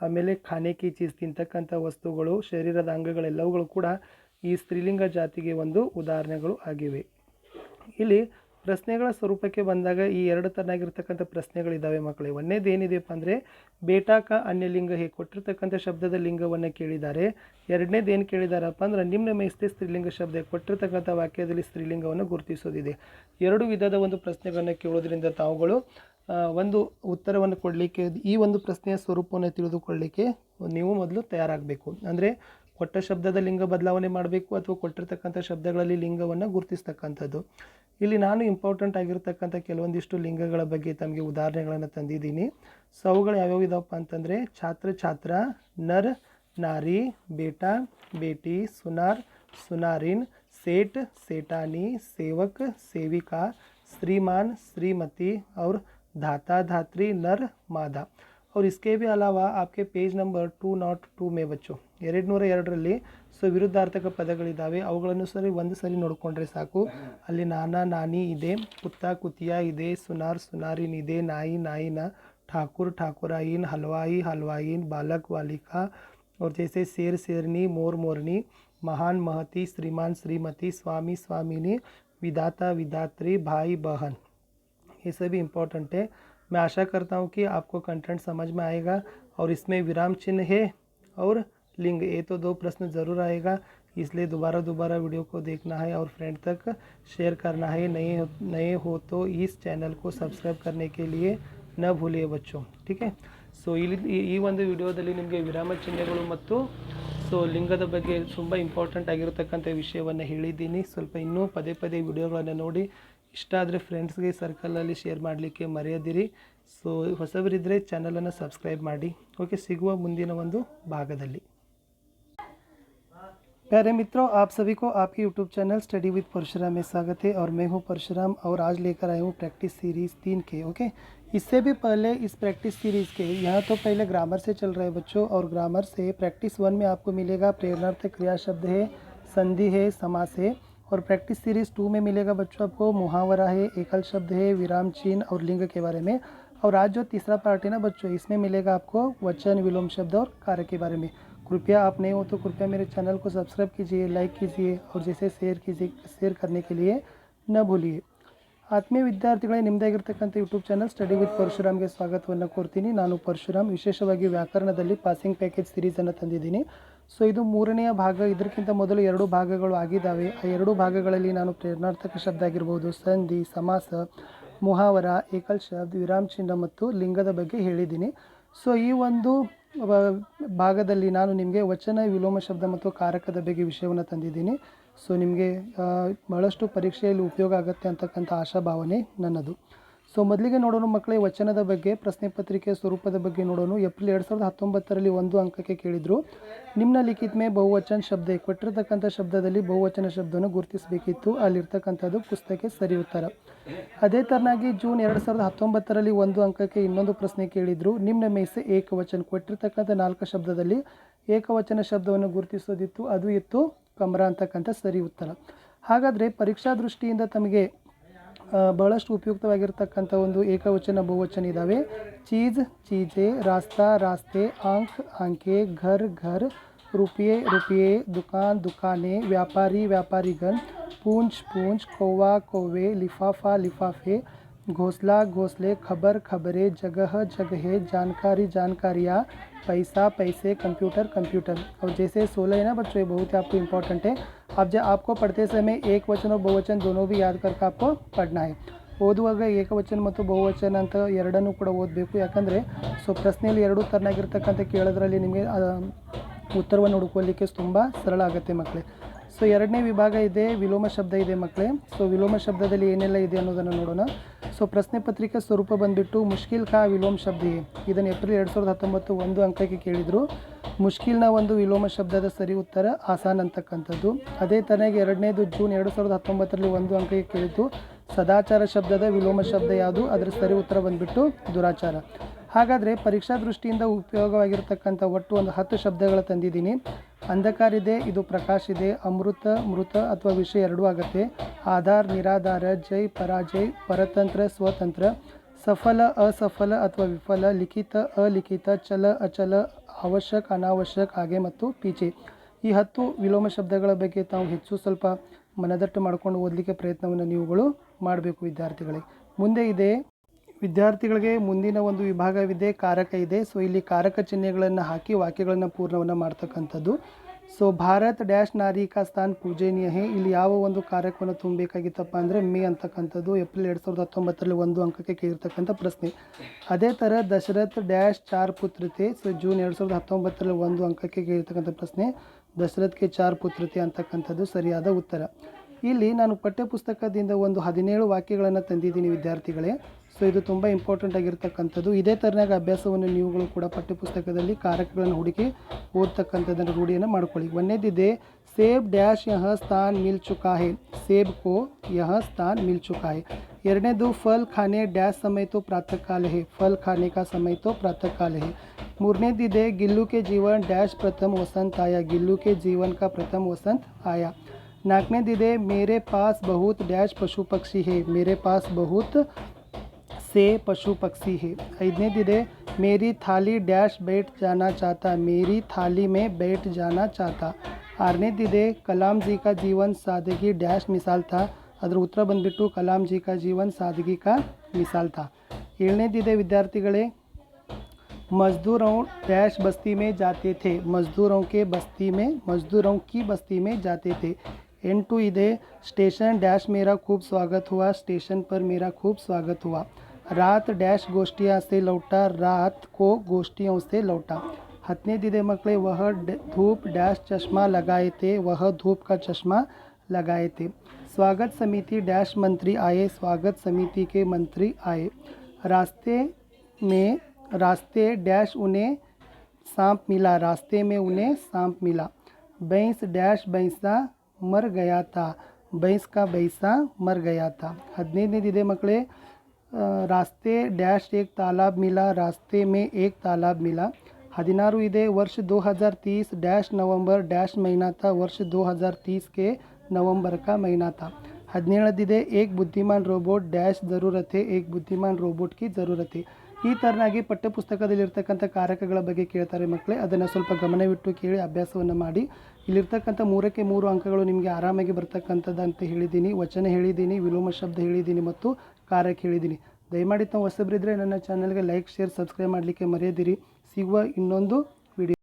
ಆಮೇಲೆ ಖಾನೆ ಕಿ ಚೀಸ್ ತಿಂತಕ್ಕಂಥ ವಸ್ತುಗಳು, ಶರೀರದ ಅಂಗಗಳೆಲ್ಲವುಗಳು ಕೂಡ ಈ ಸ್ತ್ರೀಲಿಂಗ ಜಾತಿಗೆ ಒಂದು ಉದಾಹರಣೆಗಳು ಆಗಿವೆ. ಇಲ್ಲಿ ಪ್ರಶ್ನೆಗಳ ಸ್ವರೂಪಕ್ಕೆ ಬಂದಾಗ ಈ 2 ಥರನಾಗಿರ್ತಕ್ಕಂಥ ಪ್ರಶ್ನೆಗಳಿದ್ದಾವೆ ಮಕ್ಕಳೇ. ಒಂದೇದು ಏನಿದೆಯಪ್ಪ ಅಂದರೆ ಬೇಟಾಕ ಅನ್ಯಲಿಂಗ ಹೇ, ಕೊಟ್ಟಿರ್ತಕ್ಕಂಥ ಶಬ್ದದ ಲಿಂಗವನ್ನು ಕೇಳಿದ್ದಾರೆ. ಎರಡನೇದು ಏನು ಕೇಳಿದಾರಪ್ಪ ಅಂದ್ರೆ ನಿಮ್ನ ಮೇಸ್ತೆ ಸ್ತ್ರೀಲಿಂಗ ಶಬ್ದ, ಕೊಟ್ಟಿರ್ತಕ್ಕಂಥ ವಾಕ್ಯದಲ್ಲಿ ಸ್ತ್ರೀಲಿಂಗವನ್ನು ಗುರುತಿಸೋದಿದೆ. 2 ವಿಧದ ಒಂದು ಪ್ರಶ್ನೆಗಳನ್ನು ಕೇಳೋದ್ರಿಂದ ತಾವುಗಳು ಒಂದು ಉತ್ತರವನ್ನು ಕೊಡಲಿಕ್ಕೆ, ಈ ಒಂದು ಪ್ರಶ್ನೆಯ ಸ್ವರೂಪವನ್ನು ತಿಳಿದುಕೊಳ್ಳಲಿಕ್ಕೆ ನೀವು ಮೊದಲು ತಯಾರಾಗಬೇಕು. ಅಂದರೆ ಕೊಟ್ಟ ಶಬ್ದದ ಲಿಂಗ ಬದಲಾವಣೆ ಮಾಡಬೇಕು ಅಥವಾ ಕೊಟ್ಟಿರ್ತಕ್ಕಂಥ ಶಬ್ದಗಳಲ್ಲಿ ಲಿಂಗವನ್ನು ಗುರುತಿಸ್ತಕ್ಕಂಥದ್ದು. ಇಲ್ಲಿ ನಾನು ಇಂಪಾರ್ಟೆಂಟ್ ಆಗಿರ್ತಕ್ಕಂಥ ಕೆಲವೊಂದಿಷ್ಟು ಲಿಂಗಗಳ ಬಗ್ಗೆ ತಮಗೆ ಉದಾಹರಣೆಗಳನ್ನು ತಂದಿದ್ದೀನಿ. ಸೊ ಅವುಗಳು ಯಾವ್ಯಾವ ಇದಾವಪ್ಪ ಅಂತಂದರೆ ಛಾತ್ರ, ಛಾತ್ರ, ನರ್, ನಾರಿ, ಬೇಟಾ, ಬೇಟಿ, ಸುನಾರ್, सुनारिन, सेठ, सेठानी, सेवक, सेविका, श्रीमान, श्रीमती और धाता, धात्री, नर, मादा. और इसके भी अलावा आपके पेज नंबर 202 में बच्चों 202ರಲ್ಲಿ ಸೊ ವಿರುದ್ಧಾರ್ಥಕ ಪದಗಳಿದ್ದಾವೆ. ಅವುಗಳನ್ನು ಒಂದು ಸರಿ ನೋಡಿಕೊಂಡ್ರೆ ಸಾಕು. ಅಲ್ಲಿ ನಾನಾ, ನಾನಿ ಇದೆ, ಕುತ್ತ, ಕುತಿಯ ಇದೆ, ಸುನಾರ್, ಸುನಾರಿನ್ ಇದೆ, ನಾಯಿ, ನಾಯಿನ, ठाकुर, ठाकुराइन, हलवाई, हलवाइन, बालक, बालिका और जैसे शेर, शेरनी, मोर, मोरनी, महान, महती, श्रीमान, श्रीमती, स्वामी, स्वामिनी, विधाता, विधात्री, भाई, बहन. ये सभी इम्पोर्टेंट है. मैं आशा करता हूँ कि आपको कंटेंट समझ में आएगा. और इसमें विराम चिन्ह है और लिंग, ये तो 2 प्रश्न ज़रूर आएगा. इसलिए दोबारा वीडियो को देखना है और फ्रेंड तक शेयर करना है. नए हो तो इस चैनल को सब्सक्राइब करने के लिए न भूलिए बच्चों. ठीक है. ಸೊ ಈ ಒಂದು ವಿಡಿಯೋದಲ್ಲಿ ನಿಮಗೆ ವಿರಾಮ ಚಿಹ್ನೆಗಳು ಮತ್ತು ಸೊ ಲಿಂಗದ ಬಗ್ಗೆ ತುಂಬ ಇಂಪಾರ್ಟೆಂಟ್ ಆಗಿರತಕ್ಕಂಥ ವಿಷಯವನ್ನು ಹೇಳಿದ್ದೀನಿ. ಸ್ವಲ್ಪ ಇನ್ನೂ ಪದೇ ಪದೇ ವಿಡಿಯೋಗಳನ್ನು ನೋಡಿ, ಇಷ್ಟ ಆದರೆ ಫ್ರೆಂಡ್ಸ್ಗೆ ಸರ್ಕಲಲ್ಲಿ ಶೇರ್ ಮಾಡಲಿಕ್ಕೆ ಮರೆಯದಿರಿ. ಸೊ ಹೊಸಬರಿದ್ದರೆ ಚಾನಲನ್ನು ಸಬ್ಸ್ಕ್ರೈಬ್ ಮಾಡಿ. ಓಕೆ, ಸಿಗುವ ಮುಂದಿನ ಒಂದು ಭಾಗದಲ್ಲಿ. प्यारे मित्रों, आप सभी को आपके YouTube channel study with Parshuram में स्वागत है. और मैं हूं परशुराम और आज लेकर आया हूं प्रैक्टिस सीरीज़ 3 के. ओके, इससे भी पहले इस प्रैक्टिस सीरीज़ के यहाँ तो पहले ग्रामर से चल रहे हैं बच्चों. और ग्रामर से प्रैक्टिस 1 में आपको मिलेगा प्रेरणार्थ क्रिया शब्द है, संधि है, समास है. और प्रैक्टिस सीरीज़ 2 में मिलेगा बच्चों आपको मुहावरा है, एकल शब्द है, विराम चिन्ह और लिंग के बारे में. और आज जो तीसरा पार्ट है ना बच्चों, इसमें मिलेगा आपको वचन, विलोम शब्द और कार्य के बारे में. कृपया आप नए हो तो कृपया मेरे चैनल को सब्सक्राइब कीजिए, लाइक कीजिए और जैसे शेयर करने के लिए न भूलिए. ಆತ್ಮೀಯ ವಿದ್ಯಾರ್ಥಿಗಳೇ, ನಿಮ್ಮದಾಗಿರ್ತಕ್ಕಂಥ ಯೂಟ್ಯೂಬ್ ಚಾನಲ್ ಸ್ಟಡಿ ವಿತ್ ಪರಶುರಾಮ್ಗೆ ಸ್ವಾಗತವನ್ನು ಕೋರ್ತೀನಿ. ನಾನು ಪರಶುರಾಮ್. ವಿಶೇಷವಾಗಿ ವ್ಯಾಕರಣದಲ್ಲಿ ಪಾಸಿಂಗ್ ಪ್ಯಾಕೇಜ್ ಸಿರೀಸನ್ನು ತಂದಿದ್ದೀನಿ. ಸೊ ಇದು 3ನೆಯ ಭಾಗ. ಇದಕ್ಕಿಂತ ಮೊದಲು 2 ಭಾಗಗಳು ಆಗಿದ್ದಾವೆ. ಆ 2 ಭಾಗಗಳಲ್ಲಿ ನಾನು ಪ್ರೇರಣಾರ್ಥಕ ಶಬ್ದ ಆಗಿರ್ಬೋದು, ಸಂಧಿ, ಸಮಾಸ, ಮುಹಾವರ, ಏಕಲ್ ಶಬ್ದ, ವಿರಾಮ ಚಿಹ್ನ ಮತ್ತು ಲಿಂಗದ ಬಗ್ಗೆ ಹೇಳಿದ್ದೀನಿ. ಸೊ ಈ ಒಂದು ಭಾಗದಲ್ಲಿ ನಾನು ನಿಮಗೆ ವಚನ, ವಿಲೋಮ ಶಬ್ದ ಮತ್ತು ಕಾರಕದ ಬಗ್ಗೆ ವಿಷಯವನ್ನು ತಂದಿದ್ದೀನಿ. ಸೊ ನಿಮಗೆ ಭಾಳಷ್ಟು ಪರೀಕ್ಷೆಯಲ್ಲಿ ಉಪಯೋಗ ಆಗುತ್ತೆ ಅಂತಕ್ಕಂಥ ಆಶಾಭಾವನೆ ನನ್ನದು. ಸೊ ಮೊದಲಿಗೆ ನೋಡೋಣ ಮಕ್ಕಳೇ ವಚನದ ಬಗ್ಗೆ, ಪ್ರಶ್ನೆ ಪತ್ರಿಕೆ ಸ್ವರೂಪದ ಬಗ್ಗೆ ನೋಡೋಣ. ಏಪ್ರಿಲ್ 2019ರಲ್ಲಿ 1 ಅಂಕಕ್ಕೆ ಕೇಳಿದರು. ನಿಮ್ನಲಿಖಿತ ಮೇ ಬಹುವಚನ ಶಬ್ದ, ಕೊಟ್ಟಿರ್ತಕ್ಕಂಥ ಶಬ್ದದಲ್ಲಿ ಬಹುವಚನ ಶಬ್ದವನ್ನು ಗುರುತಿಸಬೇಕಿತ್ತು. ಅಲ್ಲಿರ್ತಕ್ಕಂಥದ್ದು ಪುಸ್ತಕಕ್ಕೆ ಸರಿ ಉತ್ತರ. ಅದೇ ಥರನಾಗಿ ಜೂನ್ 2019ರಲ್ಲಿ 1 ಅಂಕಕ್ಕೆ ಇನ್ನೊಂದು ಪ್ರಶ್ನೆ ಕೇಳಿದರು. ನಿಮ್ನ ಮೇಸೆ ಏಕವಚನ, ಕೊಟ್ಟಿರ್ತಕ್ಕಂಥ 4 ಶಬ್ದದಲ್ಲಿ ಏಕವಚನ ಶಬ್ದವನ್ನು ಗುರುತಿಸೋದಿತ್ತು, ಅದು ಇತ್ತು ಕಮ್ರ ಅಂತಕ್ಕಂಥ ಸರಿ ಉತ್ತರ. ಹಾಗಾದರೆ ಪರೀಕ್ಷಾ ದೃಷ್ಟಿಯಿಂದ ತಮಗೆ ಬಹಳಷ್ಟು ಉಪಯುಕ್ತವಾಗಿರ್ತಕ್ಕಂಥ ಒಂದು ಏಕವಚನ ಬಹುವಚನ ಇದ್ದಾವೆ. ಚೀಜ್ ಚೀಜೆ, ರಾಸ್ತಾ ರಾಸ್ತೆ, ಆಂಕ್ ಆಂಕೆ, ಘರ್ ಘರ್, रुपये रुपये, दुकान दुकानें, व्यापारी व्यापारीगण, पूंछ पूंछ, कौवा कौवे, लिफाफा लिफाफे, घोंसला घोंसले, खबर खबरें, जगह जगहें, जानकारी जानकारियाँ, पैसा पैसे, कंप्यूटर कंप्यूटर. और जैसे 16 है ना बच्चों, ये बहुत ही आपको इम्पोर्टेंट है. आपको पढ़ते समय एक वचन और बहुवचन दोनों भी याद करके आपको पढ़ना है. ಓದುವಾಗ ಏಕವಚನ ಮತ್ತು ಬಹುವಚನ ಅಂತ ಎರಡನ್ನೂ ಕೂಡ ಓದಬೇಕು. ಯಾಕಂದರೆ ಪ್ರಶ್ನೆಯಲ್ಲಿ ಎರಡೂ ಥರನಾಗಿರ್ತಕ್ಕಂಥ ಕೇಳೋದ್ರಲ್ಲಿ ನಿಮಗೆ ಉತ್ತರವನ್ನು ಹುಡುಕೋಲಿಕ್ಕೆ ತುಂಬ ಸರಳ ಆಗುತ್ತೆ ಮಕ್ಕಳೇ. ಸೊ ಎರಡನೇ ವಿಭಾಗ ಇದೆ, ವಿಲೋಮ ಶಬ್ದ ಇದೆ ಮಕ್ಕಳೇ. ಸೊ ವಿಲೋಮ ಶಬ್ದದಲ್ಲಿ ಏನೆಲ್ಲ ಇದೆ ಅನ್ನೋದನ್ನು ನೋಡೋಣ. ಸೊ ಪ್ರಶ್ನೆ ಪತ್ರಿಕೆ ಸ್ವರೂಪ ಬಂದುಬಿಟ್ಟು ಮುಷ್ಕಿಲ್ ಕಾ ವಿಲೋಮ ಶಬ್ದ ಇದೆ. ಇದನ್ನು ಏಪ್ರಿಲ್ 2019 1 ಅಂಕಕ್ಕೆ ಕೇಳಿದರು. ಮುಷ್ಕಿಲ್ನ ಒಂದು ವಿಲೋಮ ಶಬ್ದದ ಸರಿ ಉತ್ತರ ಆಸಾನ್ ಅಂತಕ್ಕಂಥದ್ದು. ಅದೇ ಥರನಾಗಿ ಎರಡನೇದು ಜೂನ್ 2019ರಲ್ಲಿ 1 ಅಂಕಕ್ಕೆ ಕೇಳಿದ್ದು ಸದಾಚಾರ ಶಬ್ದದ ವಿಲೋಮ ಶಬ್ದ ಯಾವುದು, ಅದರ ಸರಿ ಉತ್ತರ ಬಂದುಬಿಟ್ಟು ದುರಾಚಾರ. ಹಾಗಾದರೆ ಪರೀಕ್ಷಾ ದೃಷ್ಟಿಯಿಂದ ಉಪಯೋಗವಾಗಿರ್ತಕ್ಕಂಥ ಒಟ್ಟು ಒಂದು 10 ಶಬ್ದಗಳ ತಂದಿದ್ದೀನಿ. ಅಂಧಕಾರ ಇದೆ, ಇದು ಪ್ರಕಾಶ್ ಇದೆ. ಅಮೃತ ಮೃತ ಅಥವಾ ವಿಷಯ ಎರಡೂ ಆಗುತ್ತೆ. ಆಧಾರ್ ನಿರಾಧಾರ, ಜೈ ಪರಾಜಯ್, ಪರತಂತ್ರ ಸ್ವತಂತ್ರ, ಸಫಲ ಅಸಫಲ ಅಥವಾ ವಿಫಲ, ಲಿಖಿತ ಅಲಿಖಿತ, ಚಲ ಅಚಲ, ಅವಶ್ಯಕ ಅನಾವಶ್ಯಕ, ಹಾಗೆ ಮತ್ತು ಪೀಚೆ. ಈ 10 ವಿಲೋಮ ಶಬ್ದಗಳ ಬಗ್ಗೆ ತಾವು ಹೆಚ್ಚು ಸ್ವಲ್ಪ ಮನದಟ್ಟು ಮಾಡಿಕೊಂಡು ಓದಲಿಕ್ಕೆ ಪ್ರಯತ್ನವನ್ನು ನೀವುಗಳು ಮಾಡಬೇಕು ವಿದ್ಯಾರ್ಥಿಗಳಿಗೆ. ಮುಂದೆ ಇದೆ ವಿದ್ಯಾರ್ಥಿಗಳಿಗೆ ಮುಂದಿನ ಒಂದು ವಿಭಾಗವಿದೆ, ಕಾರಕ ಇದೆ. ಸೊ ಇಲ್ಲಿ ಕಾರಕ ಚಿಹ್ನೆಗಳನ್ನು ಹಾಕಿ ವಾಕ್ಯಗಳನ್ನು ಪೂರ್ಣವನ್ನು ಮಾಡ್ತಕ್ಕಂಥದ್ದು. ಸೊ ಭಾರತ್ ಡ್ಯಾಶ್ ನಾರಿ ಕಾ ಸ್ಥಾನ್ ಪೂಜನೀಯ ಹೇ, ಇಲ್ಲಿ ಯಾವ ಒಂದು ಕಾರಕವನ್ನು ತುಂಬಬೇಕಾಗಿತ್ತಪ್ಪ ಅಂದರೆ ಮೇ ಅಂತಕ್ಕಂಥದ್ದು. ಏಪ್ರಿಲ್ 2019ರಲ್ಲಿ 1 ಅಂಕಕ್ಕೆ ಕೇಳಿರ್ತಕ್ಕಂಥ ಪ್ರಶ್ನೆ. ಅದೇ ಥರ ದಶರಥ್ ಡ್ಯಾಶ್ 4 ಪುತ್ರ ಥೆ. ಸೊ ಜೂನ್ 2019ರಲ್ಲಿ 1 ಅಂಕಕ್ಕೆ ಕೇಳಿರ್ತಕ್ಕಂಥ ಪ್ರಶ್ನೆ. ದಶರಥ್ಗೆ 4 ಪುತ್ರ ಥೆ ಅಂತಕ್ಕಂಥದ್ದು ಸರಿಯಾದ ಉತ್ತರ. ಇಲ್ಲಿ ನಾನು ಪಠ್ಯಪುಸ್ತಕದಿಂದ ಒಂದು 17 ವಾಕ್ಯಗಳನ್ನು ತಂದಿದ್ದೀನಿ ವಿದ್ಯಾರ್ಥಿಗಳೇ. ಸೊ ಇದು ತುಂಬ ಇಂಪಾರ್ಟೆಂಟ್ ಆಗಿರ್ತಕ್ಕಂಥದ್ದು. ಇದೇ ಥರನಾಗ ಅಭ್ಯಾಸವನ್ನು ನೀವುಗಳು ಕೂಡ ಪಠ್ಯಪುಸ್ತಕದಲ್ಲಿ ಕಾರಕಗಳನ್ನು ಹುಡುಕಿ ಓದ್ತಕ್ಕಂಥದ್ದನ್ನು ರೂಢಿಯನ್ನು ಮಾಡ್ಕೊಳ್ಳಿ. ಒಂದನೇದಿದೆ ಸೇಬ್ ಡ್ಯಾಶ್ ಯಹ ಸ್ಥಾನ್ ಮಿಲ್ ಚುಕಾ ಹೇ, ಸೇಬ್ ಕೋ ಯಹ ಸ್ಥಾನ್ ಮಿಲ್ ಚುಕಾ ಹೇ. ಎರಡನೇದು ಫಲ್ ಖಾನೆ ಡ್ಯಾಶ್ ಸಮಯ ತೋ ಪ್ರಾತಃ ಕಾಲ ಹೇ, ಫಲ್ ಖಾನೆ ಕಾ ಸಮಯ ತೋ ಪ್ರಾತಃ ಕಾಲ ಹೇ. ಮೂರನೇದಿದೆ ಗಿಲ್ಲು ಕೆ ಜೀವನ್ ಡ್ಯಾಶ್ ಪ್ರಥಮ ವಸಂತ ಆಯಾ, ಗಿಲ್ಲು ಕೆ ಜೀವನ್ ಕಾ ಪ್ರಥಮ ವಸಂತ ಆಯಾ. ನಾಲ್ಕನೇದಿದೆ ಮೇರೆ ಪಾಸ್ ಬಹುತ್ ಡ್ಯಾಶ್ ಪಶು ಪಕ್ಷಿ ಹೇ, ಮೇರೆ ಪಾಸ್ ಬಹುತ್ से पशु पक्षी है. ಐದನೇದಿದೆ मेरी थाली डैश बैठ जाना चाहता, मेरी थाली में बैठ जाना चाहता. ಆರನೇದಿದೆ कलाम जी का जीवन सादगी डैश मिसाल था, ಅದರ ಉತ್ತರ ಬಂದುಬಿಟ್ಟು कलाम जी का जीवन सादगी का मिसाल था. ಏಳನೇದಿದೆ ವಿದ್ಯಾರ್ಥಿಗಳೇ मजदूरों डैश बस्ती में जाते थे, मजदूरों की बस्ती में जाते थे. N2 ಇದೆ स्टेशन डैश मेरा खूब स्वागत हुआ, स्टेशन पर मेरा खूब स्वागत हुआ. रात डैश गोष्ठियाँ से लौटा, रात को गोष्ठियों से लौटा. हतनेदिದೆ मकड़े वह धूप डैश चश्मा लगाए थे, वह धूप का चश्मा लगाए थे. स्वागत समिति डैश मंत्री आए, स्वागत समिति के मंत्री आए. रास्ते डैश उन्हें सांप मिला, रास्ते में उन्हें सांप मिला. भैंस डैश भैंसा मर गया था, भैंस का भैंसा मर गया था. 15ನೇದಿದೆ ಮಕ್ಕಳೇ रास्ते डैश एक तालाब मिला, रास्ते में एक तालाब मिला. 16 ಇದೆ वर्ष 2030 डैश नवंबर डैश महीना था, वर्ष 2030 के नवंबर का महीना था. 17 एक बुद्धिमान रोबोट डैश ज़रूरत है, एक बुद्धिमान रोबोट की ज़रूरत है. ಈ ಥರನಾಗಿ ಪಠ್ಯಪುಸ್ತಕದಲ್ಲಿರ್ತಕ್ಕಂಥ ಕಾರಕಗಳ ಬಗ್ಗೆ ಕೇಳ್ತಾರೆ ಮಕ್ಕಳೇ. ಅದನ್ನು ಸ್ವಲ್ಪ ಗಮನವಿಟ್ಟು ಕೇಳಿ ಅಭ್ಯಾಸವನ್ನು ಮಾಡಿ. ಇಲ್ಲಿರ್ತಕ್ಕಂಥ 3ಕ್ಕೆ 3 ಅಂಕಗಳು ನಿಮಗೆ ಆರಾಮಾಗಿ ಬರ್ತಕ್ಕಂಥದ್ದು ಅಂತ ಹೇಳಿದ್ದೀನಿ. ವಚನ ಹೇಳಿದ್ದೀನಿ, ವಿಲೋಮ ಶಬ್ದ ಹೇಳಿದ್ದೀನಿ ಮತ್ತು ಕಾರಕ ಹೇಳಿದ್ದೀನಿ. ದಯಮಾಡಿ ತಾವು ಹೊಸಬರಿದ್ದರೆ ನನ್ನ ಚಾನಲ್ಗೆ ಲೈಕ್ ಶೇರ್ ಸಬ್ಸ್ಕ್ರೈಬ್ ಮಾಡಲಿಕ್ಕೆ ಮರೆಯದಿರಿ. ಸಿಗುವ ಇನ್ನೊಂದು ವಿಡಿಯೋ.